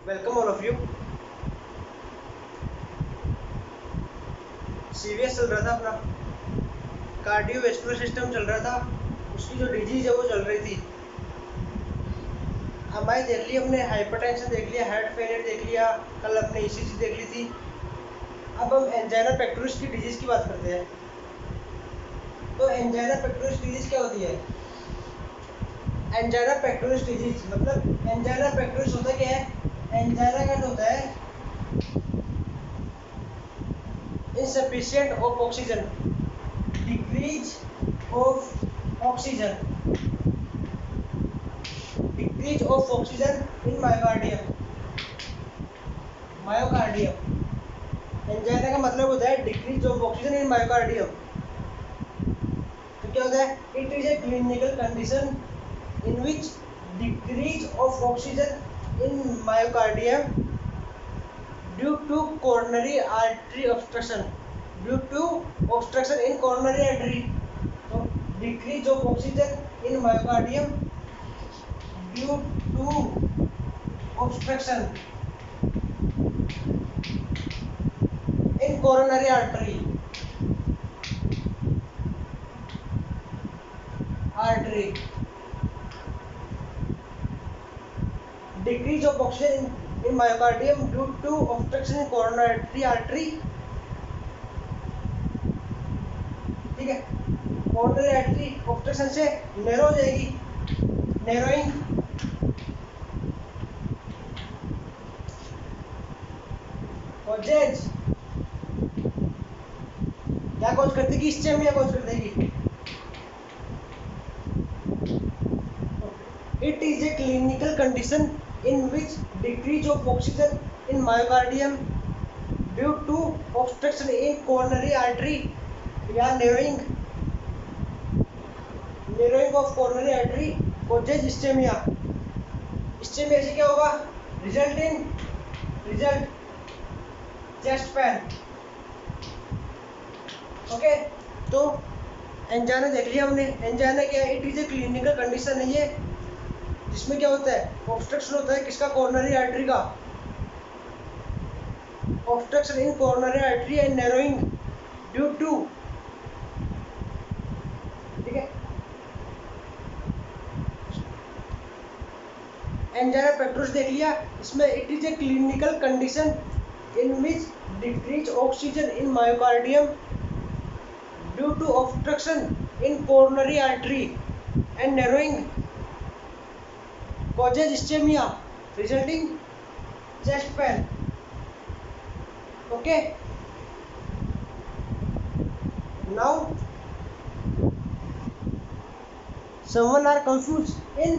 Welcome all of you. CVS चल रहा था अपना, कार्डियोवैस्कुलर सिस्टम चल रहा था। उसकी जो डिजीज है वो चल रही थी। हमारी देख ली हमने, हाइपरटेंशन देख लिया, हार्ट फेलियर देख लिया, कल अपने ईसीजी देख ली थी। अब हम एंजाइना पेक्टोरिस की डिजीज की बात करते हैं। तो एंजाइना पेक्टोरिस डिजीज क्या होती है? एंजाइना पेक्टोरिस डिजीज मतलब एंजाइना पेक्टोरिस होता क्या है? एंजाइना का होता है insufficient of oxygen, decrease of oxygen, decrease of oxygen in myocardium, myocardium। Angina का मतलब होता है decrease of oxygen in myocardium. तो क्या होता है? It is a clinical condition in which decrease of oxygen in myocardium due to coronary artery obstruction, due to obstruction in coronary artery. तो decrease of oxygen in myocardium due to obstruction in coronary artery, artery. Decrease of oxygen in myocardium due to obstruction in coronary artery. ठीक है, coronary artery obstruction से narrow हो जाएगी, narrowing. Causes क्या cause करती है? Ischaemia cause कर देगी। It is a clinical condition in which decrease of oxygen in myocardium due to obstruction in coronary artery या narrowing of coronary artery causes ischemia। ischemia से क्या होगा? result chest pain। ओके, तो angina देख लिया हमने। एंजाइना क्या है? It is a clinical condition है ये, जिसमें क्या होता है? ऑब्स्ट्रक्शन होता है किसका? कोरोनरी आर्टरी का। Obstruction in coronary artery and narrowing due to, ठीक है। एंजाइना पेक्टोरिस देख लिया। इसमें it is a clinical condition in which decrease oxygen in myocardium due to obstruction in coronary artery and narrowing causes ischemia resulting chest pain। okay, now someone are confused in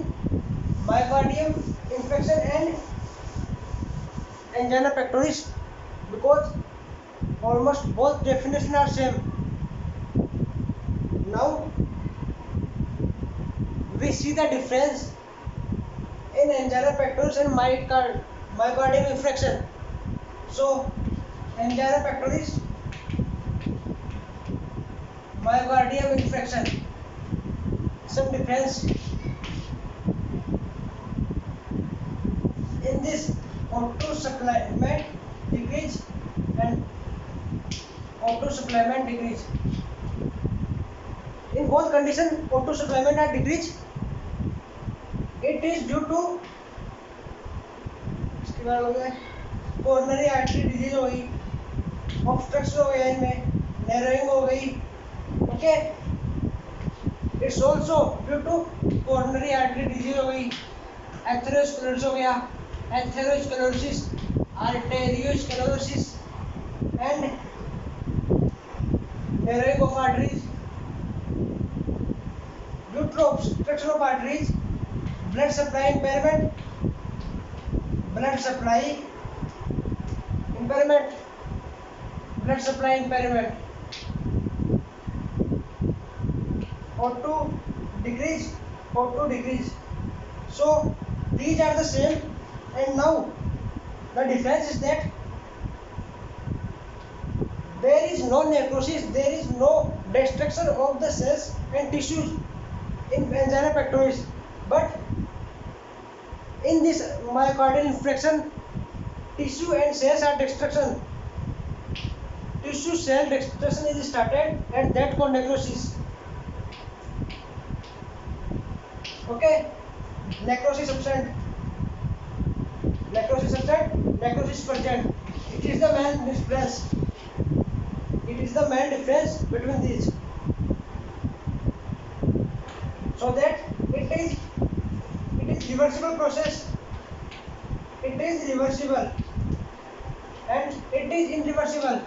myocardium infection and angina pectoris because almost both definition are same। now we see the difference in angina pectoris and myocardium infection। so angina pectoris, myocardium infection, some difference in this auto supplement decrease and auto supplement decrease। in both condition auto supplement are decrease। it is due to, इसके बाद हो गया coronary artery disease हो गई, obstruction हो गया इनमें, narrowing हो गई। Okay, it's also due to coronary artery disease हो गई, एथेरोस्क्लेरोसिस हो गया, atherosclerosis, arteriosclerosis and narrowing of arteries due to obstruction of arteries, blood supply impairment, blood supply impairment, blood supply impairment, O2 decrease, O2 decrease। so these are the same, and now the difference is that there is no necrosis, there is no destruction of the cells and tissues in angina pectoris, but in this myocardial infection tissue and cells are destruction. Tissue cell destruction is started at that called necrosis. Okay, necrosis absent. Necrosis absent. Necrosis present. It is the main difference. It is the main difference between these. So that it is reversible process. It is reversible and it is irreversible.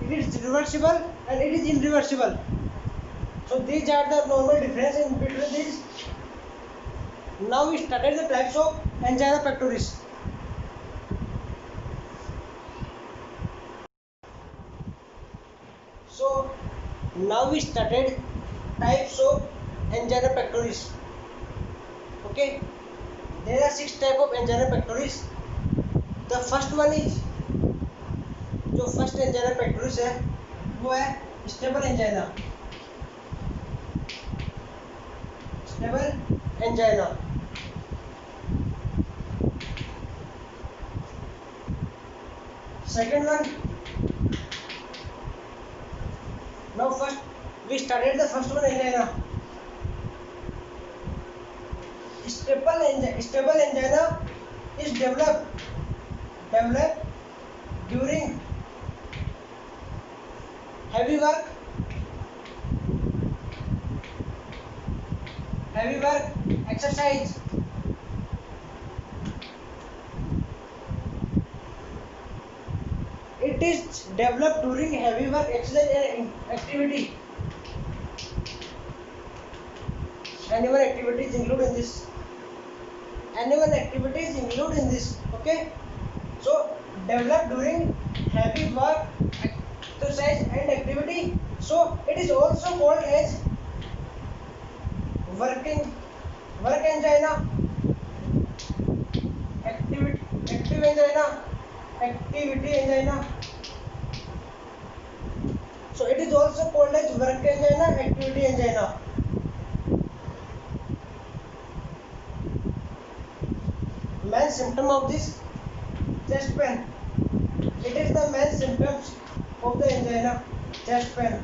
It is reversible and it is irreversible. So these are the normal difference in between these. Now we started the types of angina pectoris. So now we started types of angina pectoris. Okay, there are 6 types of angina pectoris. The first one is, जो first angina pectoris है वो है stable angina. Stable angina. Second one, now first we started the first one angina. Stable angina is developed during heavy work exercise. It is developed during heavy work exercise and activity. Animal activities include in this. Okay, so developed during heavy work exercise and activity. So it is also called as work angina, active angina, activity angina. So it is also called as work angina, activity angina. Main symptom of this, chest pain. It is the main symptoms of the angina, chest pain.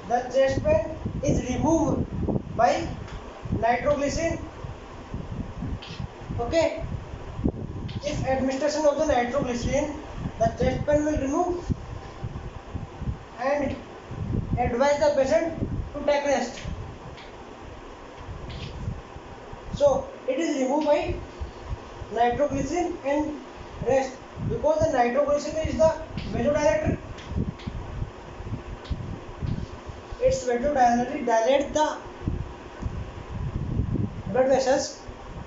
The chest pain is removed by nitroglycerin. Okay, if administration of the nitroglycerin, the chest pain will remove and advise the patient to take rest. So it is removed by nitroglycerin and rest, because the nitroglycerin is the vasodilator. Its vasodilator dilates the blood vessels.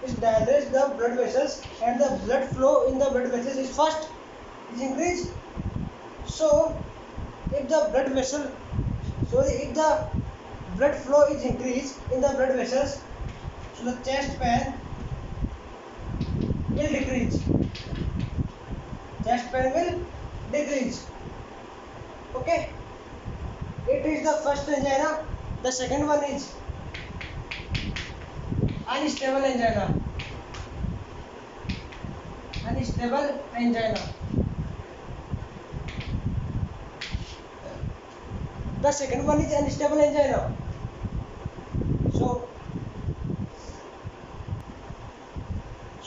It dilates the blood vessels and the blood flow in the blood vessels is increased. So if the blood flow is increased in the blood vessels, so the chest pain will decrease. Okay, it is the first angina. The second one is unstable angina. The second one is unstable angina. So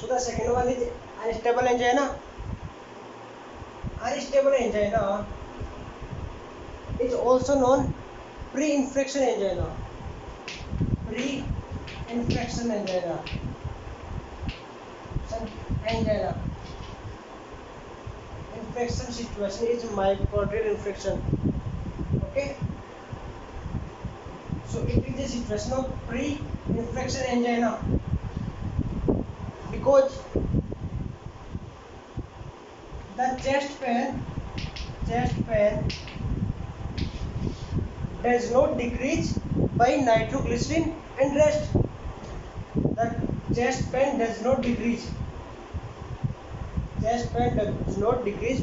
the second one is unstable angina. Unstable angina is also known pre-infection angina. Pre-infection angina. Infection situation is myocardial infection. Okay. So it is a situation of pre-infection angina, because the chest pain does not decrease by nitroglycerin and rest. The chest pain does not decrease.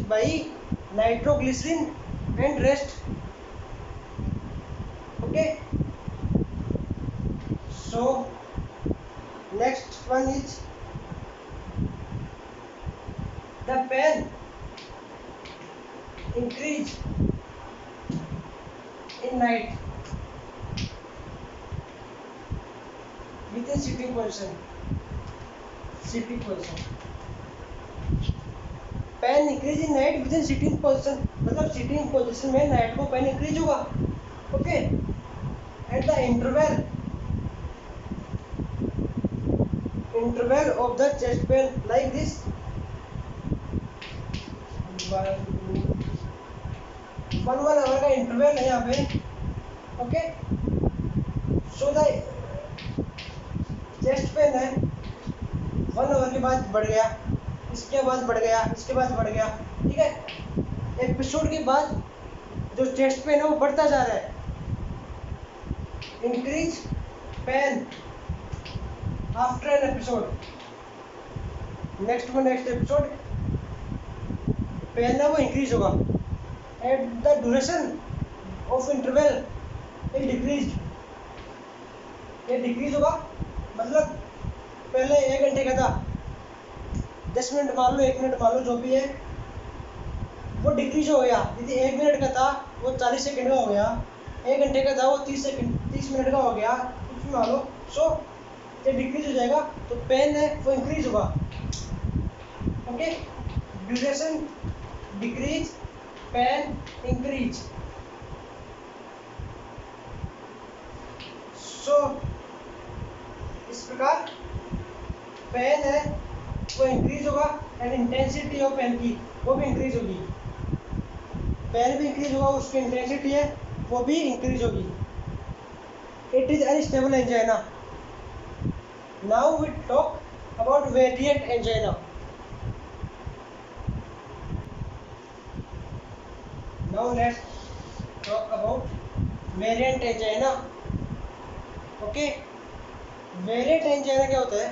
By nitroglycerin and rest. Okay. So next one is pain increase in night within sitting position. Pain increase in night with in sitting position, मतलब sitting position में night को pain increase होगा. Okay, at the interval of the chest pain like this 1 hour का interval है यहाँ पे. Okay, so the chest pain है 1 our के बाद बढ़ गया, इसके बाद बढ़ गया, इसके बाद बढ़ गया. ठीक है, एपिसोड के बाद जो चेस्ट पेन है वो बढ़ता जा रहा है. Increase pain after an episode, next episode pain है वो इंक्रीज होगा. At the duration of interval ये डिक्रीज होगा. मतलब पहले 1 घंटे का था, 10 मिनट मान लो, 1 मिनट मान लो, जो भी है वो डिक्रीज हो गया. यदि 1 मिनट का था वो 40 सेकंड का हो गया, 1 घंटे का था वो 30 मिनट का हो गया, कुछ भी मान लो. सो ये डिक्रीज हो जाएगा, तो पेन है वो इंक्रीज होगा. Okay, duration decrease, pain increase. So इस प्रकार पेन है वो इंक्रीज होगा एंड इंटेंसिटी ऑफ पेन की वो भी इंक्रीज होगी. पेन भी इंक्रीज होगा, उसकी इंटेंसिटी है वो भी इंक्रीज होगी. It is unstable angina. Now we talk about variant angina. Now let's talk about variant angina. Okay, variant angina क्या होता है?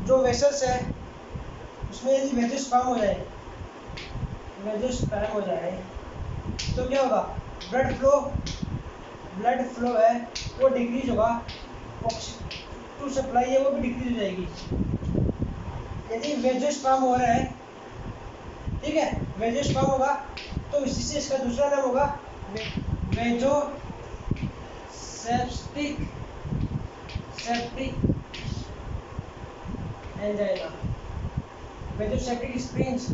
जो वेसल्स है उसमें यदि वेजोस्पर्म हो जाए तो क्या होगा? ब्लड फ्लो है वो डिक्रीज होगा, ऑक्सीजन टू सप्लाई है वो भी डिक्रीज हो जाएगी. यदि वेजोस्पर्म हो रहा है, ठीक है, वेजोस्पर्म होगा तो इसी से इसका दूसरा नाम होगा vasospastic angina, vasospastic springs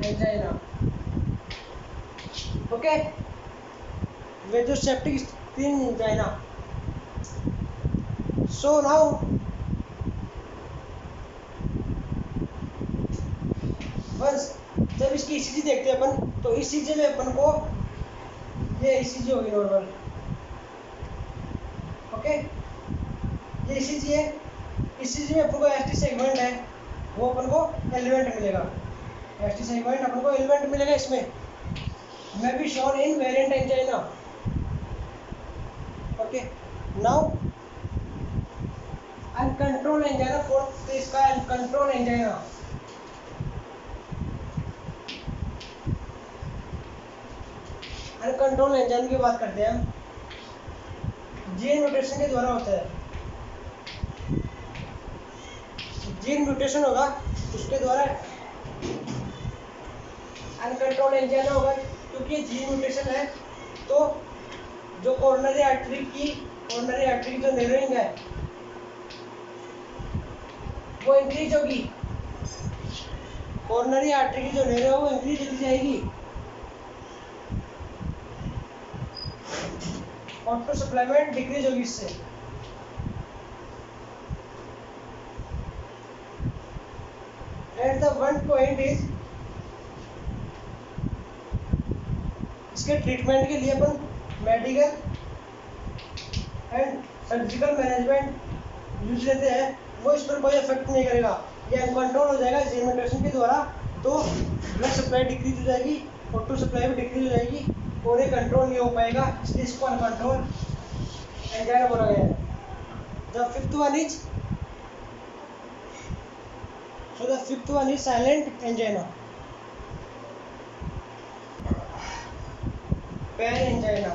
angina. Okay, vasospastic spring angina. So now बस जब इसकी ईसीजी देखते हैं अपन, तो ईसीजी में अपन को ये ईसीजी होगी नॉर्मल. ओके, ये ईसीजी है. ईसीजी में अपन को एसटी सेगमेंट है वो अपन को एलिमेंट मिलेगा. एसटी सेगमेंट अपन को एलिमेंट मिलेगा. इसमें may be shown in variant angina. Okay, now uncontrolled angina. For इसका uncontrolled angina. अनकंट्रोल एंजाइना की बात करते हैं हम. जीन म्यूटेशन के द्वारा होता है. जीन म्यूटेशन होगा उसके द्वारा अनकंट्रोल एंजाइना होगा. क्योंकि जीन म्यूटेशन है तो जो कोरोनरी आर्टरी की जो नेरोइंग है वो इंक्रीज होगी. कोरोनरी आर्टरी की जो नेरो है वो इंक्रीज होती जाएगी. ऑटो सप्लाईमेंट डिक्रीज होगी इससे. At the one point is इसके ट्रीटमेंट के लिए अपन medical and surgical management use लेते हैं, वो इस पर कोई इफेक्ट नहीं करेगा. ये अनकंट्रोल हो जाएगा जीन म्यूटेशन के द्वारा, तो ब्लड सप्लाई डिक्रीज हो जाएगी, ऑटो सप्लाई भी डिक्रीज हो जाएगी और ये कंट्रोल नहीं हो पाएगा. इसलिए इसको अनकंट्रोल एंजाइना बोला गया है. The fifth one is silent angina. Pain angina.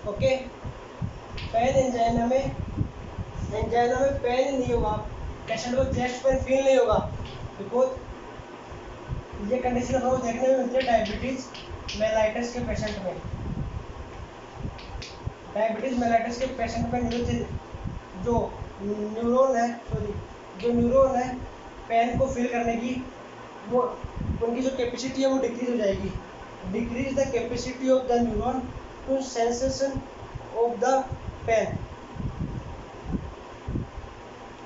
Okay, angina में पेन नहीं होगा, पेशेंट को चेस्ट पेन फील नहीं होगा, बिकॉज ये कंडीशन आपको देखने में मिलती है डायबिटीज मेलाइटिस के पेशेंट में। डायबिटीज मेलाइटिस के पेशेंट में जो न्यूरॉन है पेन को फील करने की, वो उनकी जो कैपेसिटी है वो डिक्रीज हो जाएगी। Decrease the capacity of the neuron to sensation of the pain.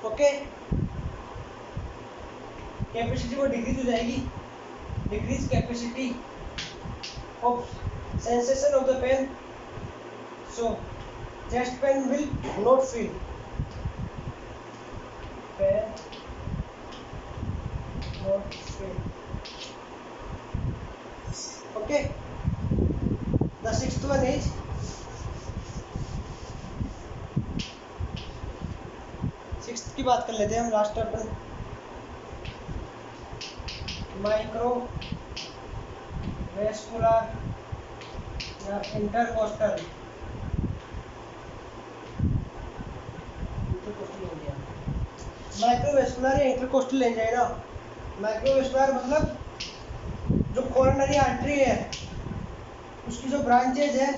Okay, capacity वो डिक्रीज हो जाएगी, decrease capacity of sensation of the pain, so chest pain will not feel, pain not feel. Okay, the sixth one is sixth की बात कर लेते हैं हम, last अपन माइक्रो वेस्कुलर या इंटरकोस्टल माइक्रोवेस्कुलर या इंटरकोस्टल एंजाइना। माइक्रोवेस्कुलर मतलब जो कोरोनरी आर्टरी है उसकी जो ब्रांचेज है,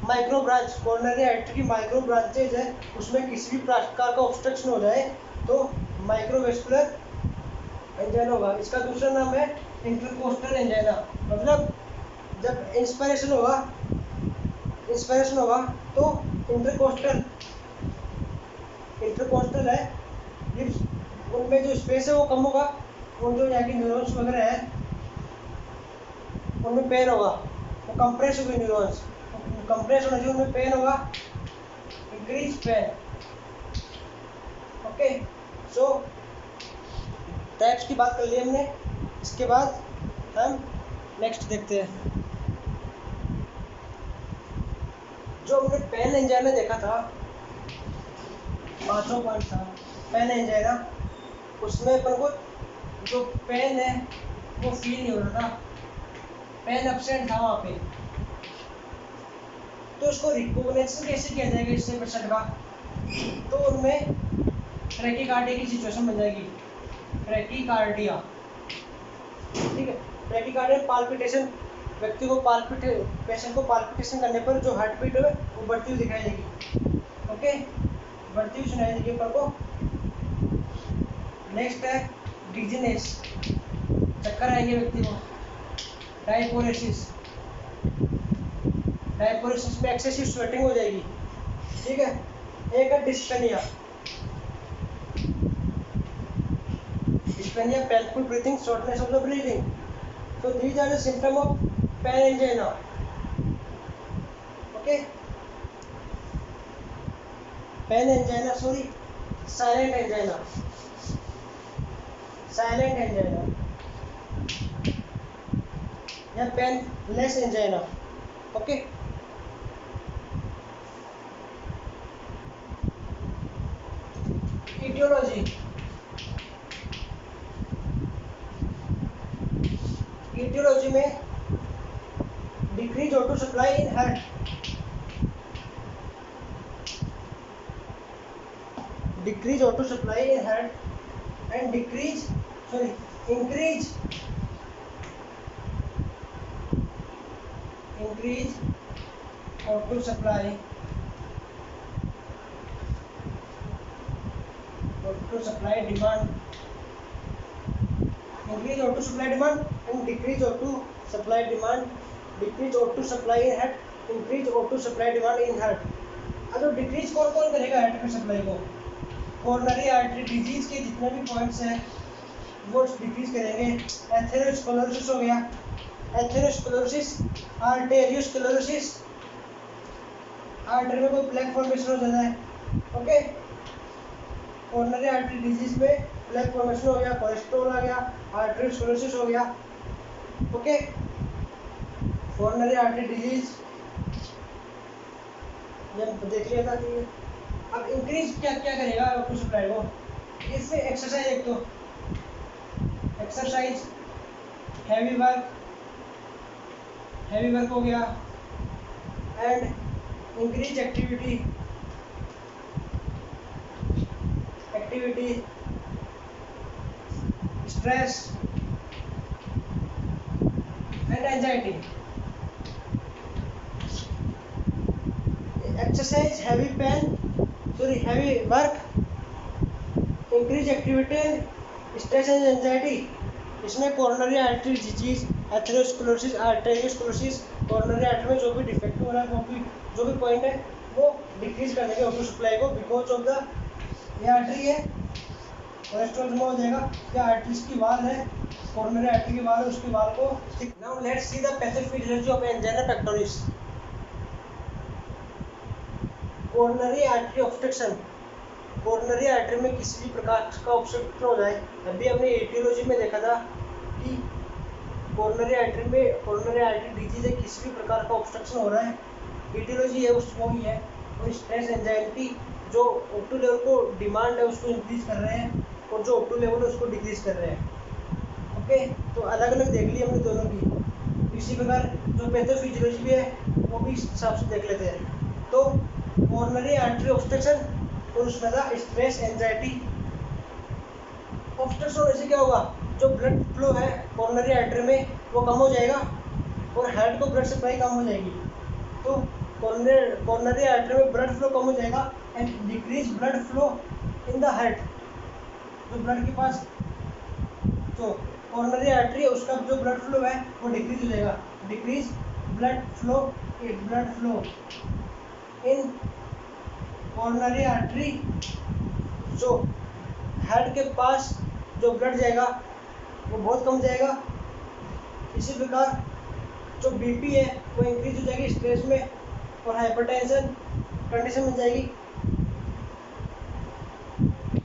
माइक्रो ब्रांच, कोरोनरी आर्टरी की माइक्रो ब्रांचेज है, उसमें किसी भी प्रकार का ऑब्स्ट्रक्शन हो जाए तो माइक्रोवेस्कुलर एंजाइना होगा। इसका दूसरा नाम है इंटरकोस्टल एंजाइना। मतलब जब इंस्पिरेशन होगा तो इंटरकोस्टल है, उनमें जो स्पेस है वो कम होगा, उन जो यहाँ के न्यूरॉन्स वगैरह है उनमें पेन होगा, वो कंप्रेस होगी, न्यूरॉन्स कंप्रेस होने से उनमें पेन होगा, increase pain. Okay, so types की बात कर ली हमने। इसके बाद हम नेक्स्ट देखते हैं। जो हमने पेन एंजाइना देखा था, पांचों पॉइंट था पेन एंजाइना, उसमें अपन को जो पेन है वो फील नहीं हो रहा था, पेन एब्सेंट था वहाँ पे। तो उसको रिकॉग्निशन कैसे किया जाएगा इससे पेशेंट का, तो उनमें ब्रैकीकार्डिया की सिचुएशन बन जाएगी, ब्रैकीकार्डिया। ठीक है, ब्रैकीकार्डिया पाल्पिटेशन, व्यक्ति को पेशेंट को पाल्पिटेशन करने पर जो हार्ट बीट है वो बढ़ती हुई दिखाई देगी। ओके, बढ़ती हुई सुनाई देगी अपन को। नेक्स्ट है डिजीनेस, चक्कर आएंगे व्यक्ति को। डायपोरेसिस में एक्सेसिव स्वेटिंग हो जाएगी। ठीक है, एक है dyspnoea, painful breathing, shortness of the breathing. So these are the symptoms of pen angina. Okay, pen angina, sorry, silent angina, या penless angina. Okay, etiology में decrease O2 supply in heart, and increase O2 supply demand, increase O2 supply demand and decrease O2 supply demand, decrease O2 supply in heart, increase O2 supply demand in heart। अब decrease कौन करेगा heart के supply को? Coronary artery disease के जितने भी points हैं वो डिक्रीज करेंगे। एथेरोस्क्लेरोसिस हो गया, एथेरोस्क्लेरोसिस, आर्टेरियोस्क्लेरोसिस, आर्टरी में कोई प्लेक फॉर्मेशन हो जाता है। ओके, कोरोनरी आर्टरी डिजीज में प्लेक फॉर्मेशन हो गया, कोलेस्ट्रॉल आ गया, आर्टेरियोस्क्लेरोसिस हो गया। ओके, कोरोनरी आर्टरी डिजीज देख लिया था कि अब इंक्रीज क्या करेगा O2 सप्लाई को। इससे एक्सरसाइज, एक तो एक्सरसाइज, हैवी वर्क हो गया, and increase activity, activity, stress and anxiety. Exercise, heavy work, increase activity, stress and anxiety. इसमें coronary artery disease, atherosclerosis, arteriosclerosis, coronary artery में जो भी डिफेक्ट हो रहा है, वो भी जो भी पॉइंट है वो डिक्रीज कर देंगे ऑटो सप्लाई को, बिकॉज ऑफ द ये आर्टरी है कोलेस्ट्रॉल जमा हो जाएगा, क्या आर्टरीज की वाल है, कोरोनरी आर्टरी की वाल है, उसकी वाल को। Now let's see the pathophysiology of angina pectoris. Coronary artery obstruction, coronary artery में किसी भी प्रकार का ऑब्स्ट्रक्शन हो जाए, अभी हमने एटियोलॉजी में देखा था कि कोरोनरी आर्टरी डिजीज है, किसी भी प्रकार का ऑब्स्ट्रक्शन हो रहा है, एटियोलॉजी है उसको ही है, और स्ट्रेस एंजाइटी जो O2 लेवल को डिमांड है उसको इंक्रीज कर रहे हैं, और जो O2 लेवल है उसको डिक्रीज कर रहे हैं। ओके, तो अलग अलग देख ली हमने दोनों की। इसी प्रकार जो पैथोफिजियोलॉजी भी है वो भी इस हिसाब से देख लेते हैं। तो कोरोनरी आर्टरी ऑब्स्ट्रक्शन और उसमें था स्ट्रेस एंजाइटी। ऑब्स्ट्रक्शन होने से क्या होगा, जो ब्लड फ्लो है कोरोनरी आर्टरी में वो कम हो जाएगा और हार्ट को ब्लड सप्लाई कम हो जाएगी। तो कोरोनरी आर्टरी में ब्लड फ्लो कम हो जाएगा and decrease blood flow in the heart. जो ब्लड के पास जो कोरोनरी आर्टरी है उसका जो ब्लड फ्लो है वो डिक्रीज हो जाएगा, decrease blood flow in coronary artery. जो हार्ट के पास जो ब्लड जाएगा वो बहुत कम जाएगा। इसी प्रकार जो बीपी है वो इंक्रीज हो जाएगी स्ट्रेस में, और हाइपरटेंशन कंडीशन में जाएगी।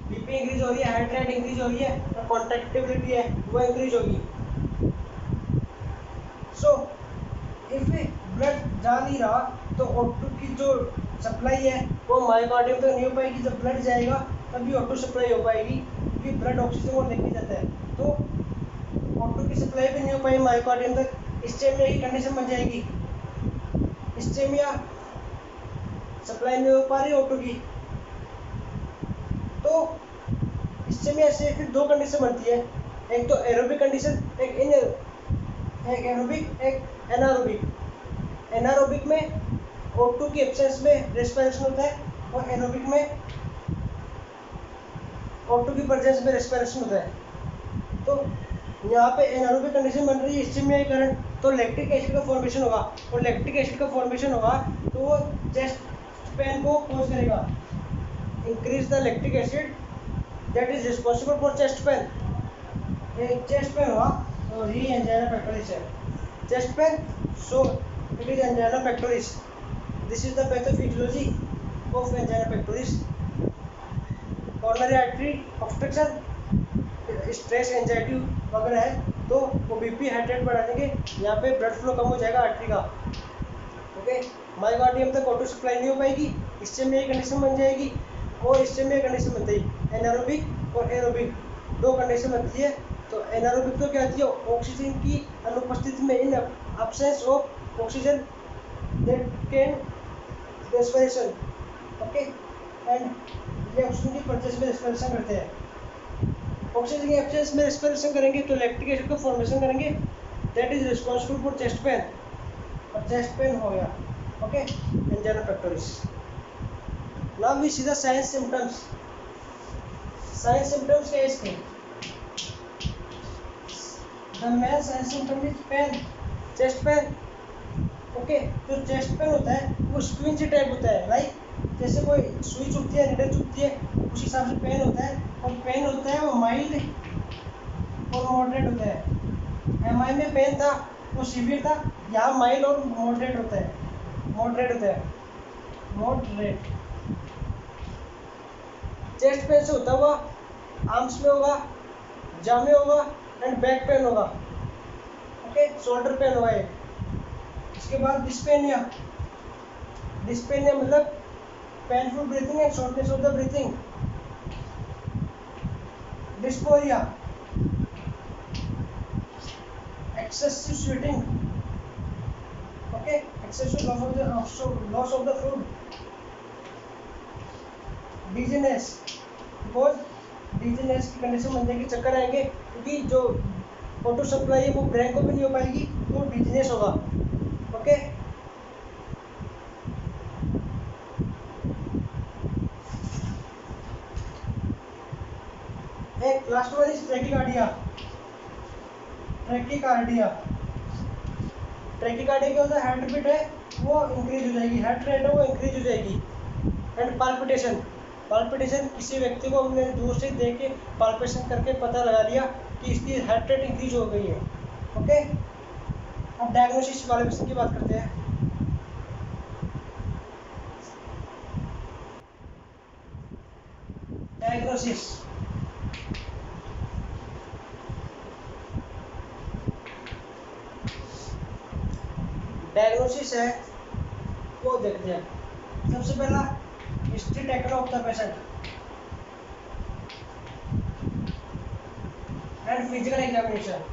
बीपी इंक्रीज हो रही है, हार्ट रेट इंक्रीज हो रही है, और कॉन्ट्रैक्टिबिलिटी है वो इंक्रीज होगी। सो इफ ब्लड जा नहीं रहा तो O2 की जो सप्लाई है वो मायोकार्डियम तक नहीं हो पाएगी। जब ब्लड जाएगा तभी O2 सप्लाई हो पाएगी, क्योंकि ब्लड ऑक्सीजन को लेके जाता है। तो O2 की सप्लाई भी नहीं हो पाएगी मायोकार्डियम तक, इस्चेमिया की कंडीशन बन जाएगी। इस्चेमिया सप्लाई नहीं हो पा रही O2 की, तो इस्चेमिया से फिर दो कंडीशन बनती है, एक तो एरोबिक कंडीशन, एक एरोबिक एक एनारोबिक। एनारोबिक में O2 की एब्सेंस में रेस्पिरेशन होता है, और एरोबिक में O2 की प्रेजेंस में रेस्पिरेशन होता है। तो यहाँ पे एनारोबिक कंडीशन बन रही है इस्चेमिया के कारण, तो लैक्टिक एसिड का फॉर्मेशन होगा, और लैक्टिक एसिड का फॉर्मेशन होगा तो वो चेस्ट पेन को कॉज करेगा। Increase the lactic acid that is responsible for chest pen. Chest pen हुआ तो ये एंजाइना पेक्टोरिस है, chest pain, so it is angina pectoris. This is the pathophysiology of angina pectoris. Coronary artery obstruction, stress anxiety वगैरह है तो वो BP heart rate बढ़ा देंगे, यहाँ पे ब्लड फ्लो कम हो जाएगा आर्टरी का। ओके, मायोकार्डियम तक ऑटो सप्लाई नहीं हो पाएगी, इससे में कंडीशन बन जाएगी, और इससे में कंडीशन बनती है एनारोबिक और एरोबिक दो कंडीशन बनती है। तो एनारोबिक तो क्या होती है, ऑक्सीजन की अनुपस्थिति में, in absence of oxygen that can respiration. Okay, and ये ऑक्सीजन की प्रेजेंस में रेस्पिरेशन करते हैं। ऑक्सीजन के एब्सेंस में रेस्पिरेशन करेंगे तो लैक्टिक एसिड का फॉर्मेशन करेंगे, that is responsible for chest pain, और चेस्ट पेन हो गया। Okay, angina pectoris. Now we see the sign symptoms. Sign symptoms क्या है इसके? The main sign symptom is pain, chest pain. Okay, जो chest pen होता है वो स्क्विंची टाइप होता है, लाइक जैसे कोई सुई चुभती है, निडल चुभती है, उस हिसाब से पेन होता है। और पेन होता है वो माइल्ड और मॉडरेट होता है। एमआई में पेन था वो सीवियर था, यहाँ माइल्ड और मॉडरेट होता है, मॉडरेट। चेस्ट पेन से होता हुआ आर्म्स में होगा, जामे होगा एंड बैक पेन होगा। ओके, शोल्डर पेन होगा एक। इसके बाद डिस्पेनिया मतलब painful breathing and shortness of the breathing. Dysphoria, excessive sweating. Okay, excessive loss of the food. Dizziness, because dizziness की कंडीशन बन जाएगी, चक्कर आएंगे, क्योंकि जो ऑटो सप्लाई है वो ब्रेक को भी नहीं हो पाएगी, तो डिजीनेस होगा। ओके, एक लास्ट वन इज ट्रैकिकार्डिया। ट्रैकिकार्डिया ट्रैकिकार्डिया क्या होता है? हार्ट बीट है वो इंक्रीज हो जाएगी, हार्ट रेट है वो इंक्रीज हो जाएगी। एंड पाल्पिटेशन, पाल्पिटेशन किसी व्यक्ति को हमने दूर से देख के पाल्पिटेशन करके पता लगा लिया कि इसकी हार्ट रेट इंक्रीज हो गई है। ओके, अब डायग्नोसिस वाले पेशेंट की बात करते हैं। डायग्नोसिस, डायग्नोसिस है वो देखते हैं। सबसे पहला history taken of the patient and physical examination.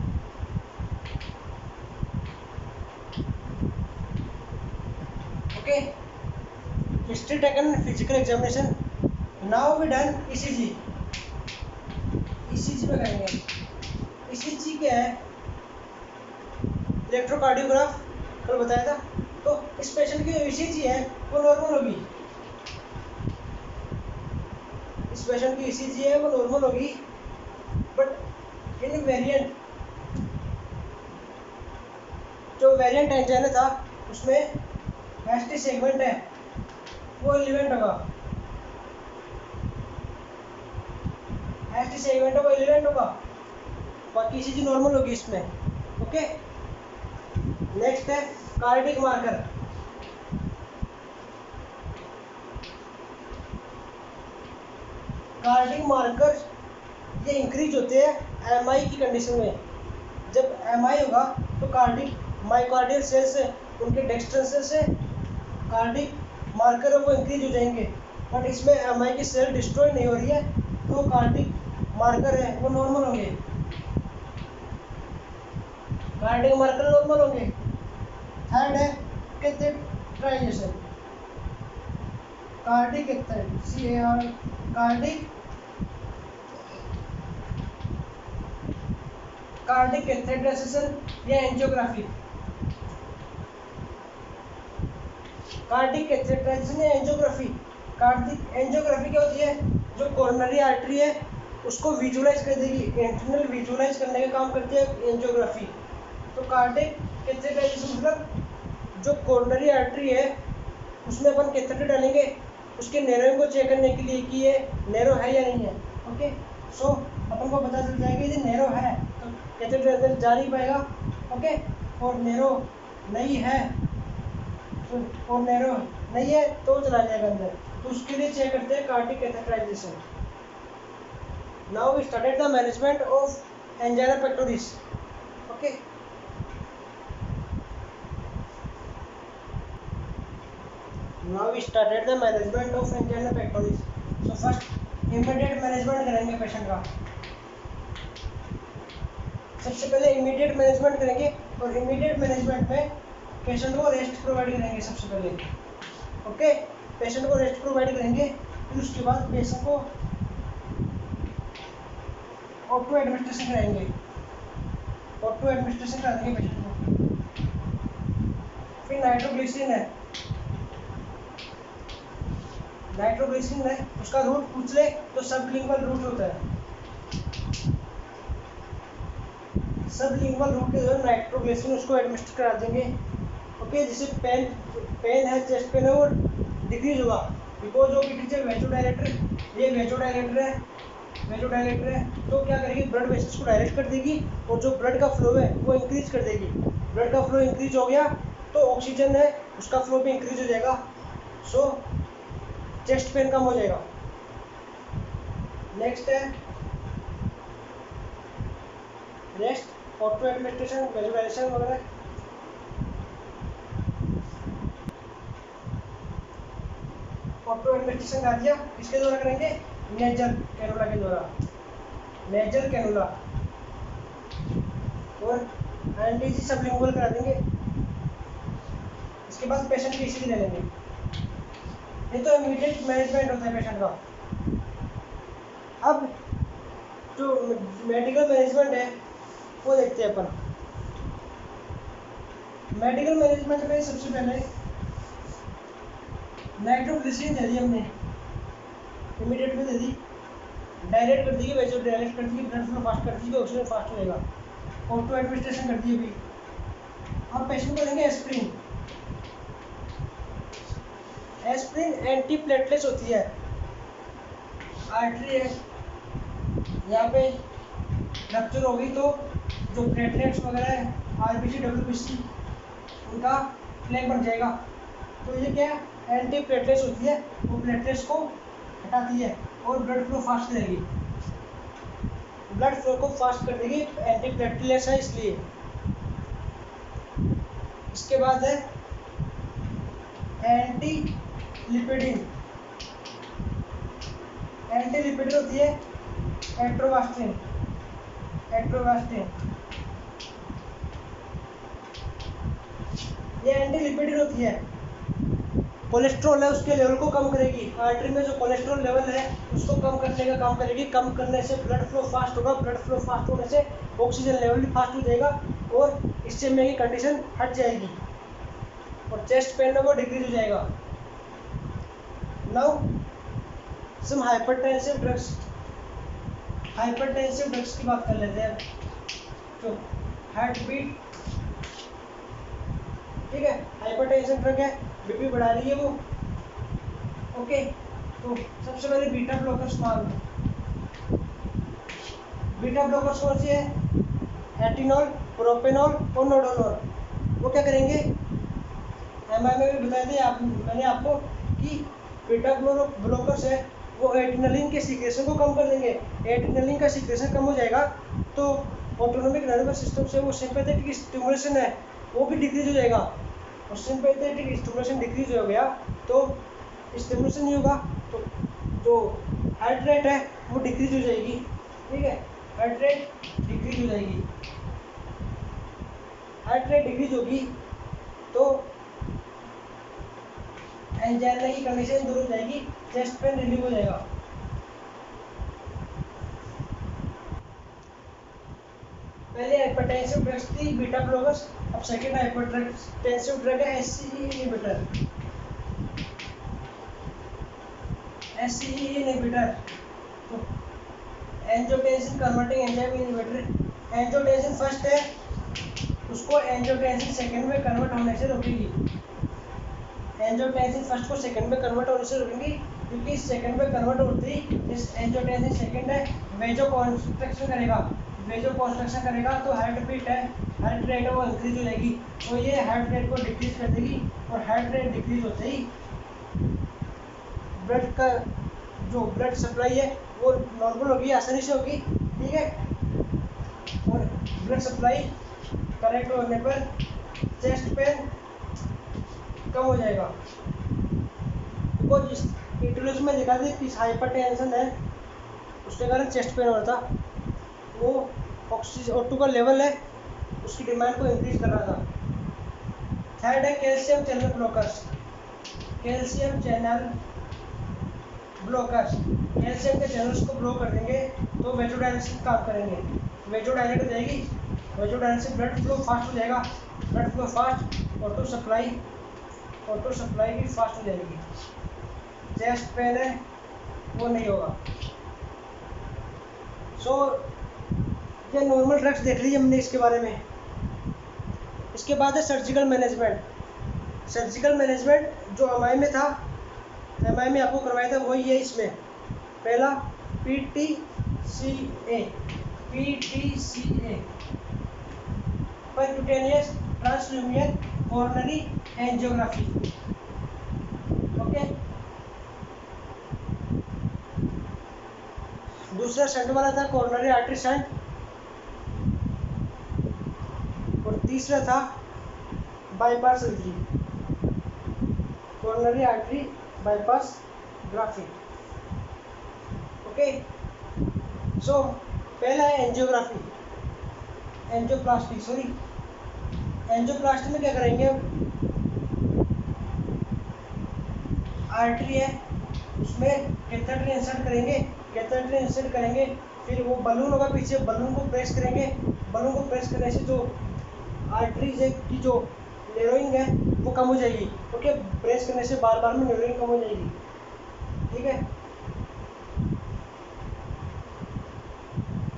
Okay, history taken, physical examination. Now we done ECG. ECG में करेंगे। ईसीजी क्या है? इलेक्ट्रोकार्डियोग्राफ, कल बताया था। तो इस पेशेंट की जो ईसीजी है वो नॉर्मल होगी। इस पेशेंट की ईसीजी है वो नॉर्मल होगी, बट इन वेरिएंट, जो वेरिएंट एंजाइना था उसमें एसटी सेगमेंट है वो एलिवेंट होगा। एसटी सेगमेंट है वो एलिवेंट होगा, बाकी ईसीजी नॉर्मल होगी इसमें। ओके, नेक्स्ट है कार्डिक मार्कर। कार्डिक मार्कर ये इंक्रीज होते हैं एमआई की कंडीशन में। जब एमआई होगा तो कार्डिक मायोकार्डियल सेल्स से, उनके डेक्स्ट्रेंस से कार्डिक मार्कर है वो इंक्रीज हो जाएंगे, बट इसमें एमआई की सेल डिस्ट्रॉय नहीं हो रही है, तो कार्डिक मार्कर है वो नॉर्मल होंगे। कार्डिक मार्कर नॉर्मल होंगे। थर्ड है catheterization. Cardiac CAR, cardiac cardiac catheterization या एंजियोग्राफी। कार्डिक कैथेटराइजेशन या एंजियोग्राफी। कार्डिक एंजियोग्राफी क्या होती है? जो कोरोनरी आर्टरी है उसको विजुअलाइज कर देगी, इंटरनल विजुअलाइज करने का काम करती है एंजियोग्राफी। तो कार्डिक कैथेटराइजेशन मतलब जो कोरोनरी आर्टरी है उसमें अपन कैथेटर डालेंगे उसके नैरोइंग को चेक करने के लिए कि ये नैरो है या नहीं है। ओके, सो अपन को पता चल जाएगा यदि नैरो है तो कैथेटर अंदर जा नहीं पाएगा। ओके, और नैरो नहीं है और नैरो नहीं है तो चला जाएगा अंदर, तो उसके लिए चेक करते हैं cardiac catheterization. Now we started the management of angina pectoris. Okay, now we started the management of angina pectoris. So first immediate management करेंगे पेशेंट का। सबसे पहले इमीडिएट मैनेजमेंट करेंगे, और इमीडिएट मैनेजमेंट में पेशेंट को रेस्ट प्रोवाइड करेंगे सबसे पहले। ओके, पेशेंट को रेस्ट प्रोवाइड करेंगे, फिर उसके बाद पेशेंट को ऑटो एडमिनिस्ट्रेशन कराएंगे। ऑटो एडमिनिस्ट्रेशन करा देंगे पेशेंट को। फिर नाइट्रोग्लिसरीन है, नाइट्रोग्लिसरीन है उसका रूट पूछ ले तो सबलिंगुअल रूट होता है। सबलिंगुअल रूट के दौरान नाइट्रोग्लिसरीन उसको एडमिनिस्टर करा देंगे। ओके, जिससे पेन है, चेस्ट पेन है वो डिक्रीज होगा, because of it is a venodilator. ये वेंचोडायलेटर है, वेंचोडायलेटर है तो क्या करेगी, ब्लड वेसल्स को डायरेक्ट कर देगी और जो ब्लड का फ्लो है वो इंक्रीज कर देगी। ब्लड का फ्लो इंक्रीज हो गया तो ऑक्सीजन है उसका फ्लो भी इंक्रीज हो जाएगा, सो चेस्ट पेन कम हो जाएगा। नेक्स्ट है रेस्ट, ऑटो एडमिनिस्ट्रेशन, वेजुलाइजेशन वगैरह। ऑटो एडमिनिस्ट्रेशन कर दिया, किसके द्वारा करेंगे? नेजल कैनुला के द्वारा, नेजल कैनुला, और एंटीजी सबलिंगुअल करा देंगे। इसके बाद पेशेंट की ईसीजी ले लेंगे। ये तो इमीडिएट मैनेजमेंट होता है पेशेंट का। अब जो मेडिकल मैनेजमेंट है वो देखते हैं अपन। मेडिकल मैनेजमेंट में सबसे पहले नाइट्रोग्लिसरीन दे दी हमने, इमीडिएट में दे दी, डायरेक्ट कर दी, वैसे डायरेक्ट कर दी, ब्लड फ्लो फास्ट कर दी, ऑक्सीजन फास्ट हो जाएगा, ऑटो एडमिनिस्ट्रेशन कर दी अभी। अब पेशेंट को देंगे एस्प्रिन। एस्प्रिन एंटी प्लेटलेट्स होती है, आर्टरी है यहाँ पे रप्चर होगी तो जो प्लेटलेट्स वगैरह है, आरबीसी डब्ल्यूबीसी, उनका फ्लैग बन जाएगा। तो ये क्या है, एंटी प्लेटलेट्स होती है, वो प्लेटलेट्स को हटाती है और ब्लड फ्लो फास्ट करेगी, ब्लड फ्लो को फास्ट कर देगी, एंटी प्लेटलेट्स है इसलिए। इसके बाद है एंटी लिपिडिन। एंटी लिपिडिन होती है एट्रोवास्टिन। एट्रोवास्टिन ये एंटी लिपिडिन होती है, कोलेस्ट्रॉल है उसके लेवल को कम करेगी, आर्टरी में जो कोलेस्ट्रॉल लेवल है उसको कम करने का काम करेगी। कम करने से ब्लड फ्लो फास्ट होगा, ब्लड फ्लो फास्ट होने से ऑक्सीजन लेवल भी फास्ट हो जाएगा और इससे में की कंडीशन हट जाएगी और चेस्ट पेन में वो डिक्रीज हो जाएगा। Now some hypertensive drugs. Hypertensive drugs की बात कर लेते हैं। जो हार्ट बीट, ठीक है, हाइपरटेंशन ड्रग है, बीपी बढ़ा रही है वो, ओके। तो सबसे पहले बीटा ब्लॉकर्स मान लो। बीटा ब्लॉकर्स कौन से है, एटिनॉल, प्रोपेनॉल और नोडोनॉल। वो क्या करेंगे, एमआई में भी बताया था मैंने आपको कि बीटा ब्लॉकर्स है वो एड्रेनलिन के सीक्रेशन को कम कर देंगे। एड्रेनलिन का सीक्रेशन कम हो जाएगा तो ऑटोनोमिक नर्वस सिस्टम से वो सिंपैथेटिक स्टिमुलेशन है वो भी डिक्रीज हो जाएगा, और सिंपैथेटिक स्टिमुलेशन डिक्रीज हो गया तो स्टिमुलेशन नहीं होगा तो जो हार्ट रेट है वो डिक्रीज हो जाएगी, ठीक है, हार्ट रेट डिक्रीज हो जाएगी। हार्ट रेट डिक्रीज होगी तो एंजाइना की कंडीशन दूर हो जाएगी, चेस्ट पेन रिलीव हो जाएगा। पहले हाइपरटेंसिव ड्रग्स थी बीटा ब्लॉकर्स, अब सेकेंड हाइपरटेंसिव ड्रग है एससीई इनहिबिटर। एससीई इनहिबिटर तो angiotensin converting enzyme inhibitor. Angiotensin first है, उसको एंजियोटेंसिन सेकंड में कन्वर्ट होने से रोकेगी। एंजियोटेंसिन फर्स्ट को सेकंड में कन्वर्ट होने से रोकेंगी, क्योंकि सेकंड में कन्वर्ट होती इस एंजियोटेंसिन सेकंड है वेजो कॉन्स्ट्रक्शन करेगा। वेजो कॉन्स्ट्रक्शन करेगा तो हार्ट बीट है, हार्ट रेट है वो इंक्रीज हो जाएगी, तो ये हार्ट रेट को डिक्रीज कर देगी, और हार्ट रेट डिक्रीज होते ही ब्लड का जो ब्लड सप्लाई है वो नॉर्मल होगी, आसानी से होगी, ठीक है, और ब्लड सप्लाई करेक्ट होने पर चेस्ट पेन कम हो जाएगा। बिकॉज इंट्रोड्यूस में दिखा दी कि हाइपरटेंशन है उसके कारण चेस्ट पेन हो रहा था, वो ऑक्सीजन O2 का लेवल है उसकी डिमांड को इंक्रीज कर रहा था। थर्ड है calcium channel blockers. Calcium channel blockers, calcium के चैनल्स को ब्लॉक कर देंगे तो वेजोडाइलेशन काम करेंगे, वेजोडाइलेट हो जाएगी, वेजोडाइलेशन ब्लड फ्लो फास्ट हो जाएगा, blood flow fast, auto supply भी फास्ट हो जाएगी, चेस्ट पेन है वो नहीं होगा। सो ये नॉर्मल ड्रग्स देख लीजिए हमने इसके बारे में। इसके बाद है सर्जिकल मैनेजमेंट। सर्जिकल मैनेजमेंट जो एमआई में था, एमआई में आपको करवाया था वही है इसमें। पहला PTCA, percutaneous transluminal coronary angiography, okay. दूसरा शंट वाला था कोरोनरी आर्टरी शंट, और तीसरा था bypass surgery, coronary artery bypass graphy, okay. So पहला है एंजियोग्राफी, एंजियोप्लास्टी, सॉरी एंजियोप्लास्टी में क्या करेंगे, आर्टरी है उसमें कैथेटर इंसर्ट करेंगे, कैथेटर इंसर्ट करेंगे फिर वो बलून होगा पीछे, बलून को प्रेस करेंगे, बलून को प्रेस करने से जो आर्टरीज की जो नेरोइंग है वो कम हो जाएगी। ओके, प्रेस करने से बार बार में नेरोइंग कम हो जाएगी। ठीक है,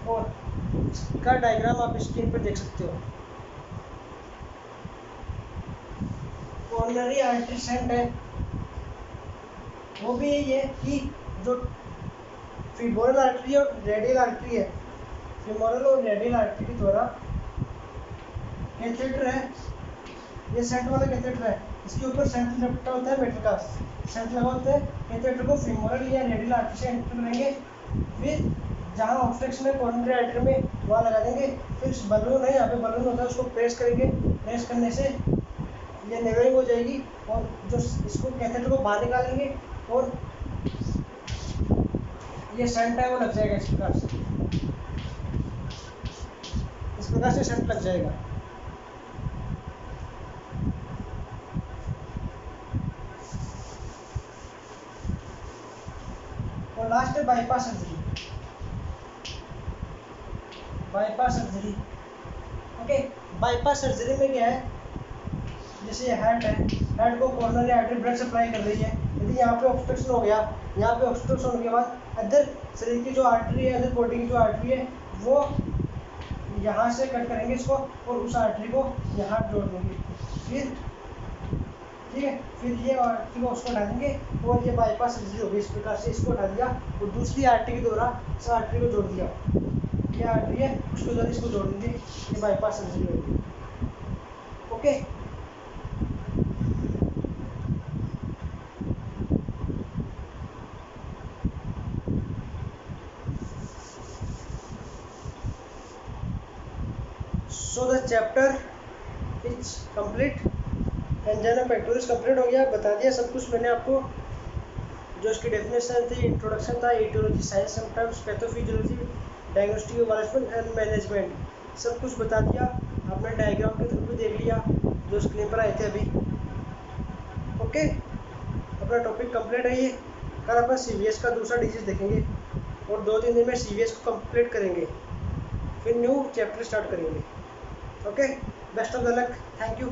और इसका डायग्राम आप स्क्रीन पर देख सकते हो। कोरोनरी आर्टरी स्टेंट है, वो भी यही है कि जो फीमोरल आर्टरी और रेडियल आर्टरी है, फीमोरल और रेडियल आर्टरी के द्वारा कैथेटर है, ये सेंट वाला कैथेटर है, इसके ऊपर सेंट लपटा होता है मेटल का, सेंट लगा होता है। कैथेटर को फीमोरल या रेडियल आर्टरी से एंटर करेंगे, फिर जहाँ ऑब्स्ट्रक्शन है कोरोनरी आर्टरी में वहाँ लगा देंगे। फिर बलून है, यहाँ पे बलून होता है, उसको प्रेस करेंगे, प्रेस करने से ये नेरोइंग हो जाएगी और जो इसको कैथेटर को बाहर निकालेंगे और ये सेंट है वो लग जाएगा इस प्रकार से, इस प्रकार से सेंट लग जाएगा। और लास्ट है bypass surgery. Bypass surgery, okay, bypass surgery में क्या है, जैसे ये हार्ट है, हार्ट को कोरोनरी आर्टरी ब्लड सप्लाई कर रही है, यदि यहाँ पे ऑब्स्ट्रक्शन हो गया, यहाँ पे ऑब्स्ट्रक्शन होने के बाद अदर शरीर की जो आर्टरी है, अदर बॉडी की जो आर्टरी है वो यहाँ से कट करेंगे इसको और उस आर्टरी को यहाँ जोड़ देंगे। फिर ठीक है, फिर ये आर्टरी को उसको हटा देंगे और ये बाईपास सर्जरी होगी। इस प्रकार से इसको हटा दिया और दूसरी आर्टरी के द्वारा इस आर्टरी को जोड़ दिया, ये आर्टरी है उसको द्वारा इसको जोड़ देंगे, ये बाईपास सर्जरी होगी। Okay, so the chapter is complete, angina pectoris complete हो गया, बता दिया सब कुछ मैंने आपको, जो इसकी डेफिनेशन थी, इंट्रोडक्शन था, aetiology, signs symptoms, pathophysiology, diagnostic evaluation and management, सब कुछ बता दिया। आपने डायग्राम के थ्रू भी देख लिया जो स्क्रीन पर आए थे अभी। ओके, अपना टॉपिक कंप्लीट है ये। कल अपन सीवीएस का दूसरा डिजीज देखेंगे और 2-3 दिन में सीवीएस को कंप्लीट करेंगे, फिर न्यू चैप्टर स्टार्ट करेंगे। Okay, best of the luck, thank you.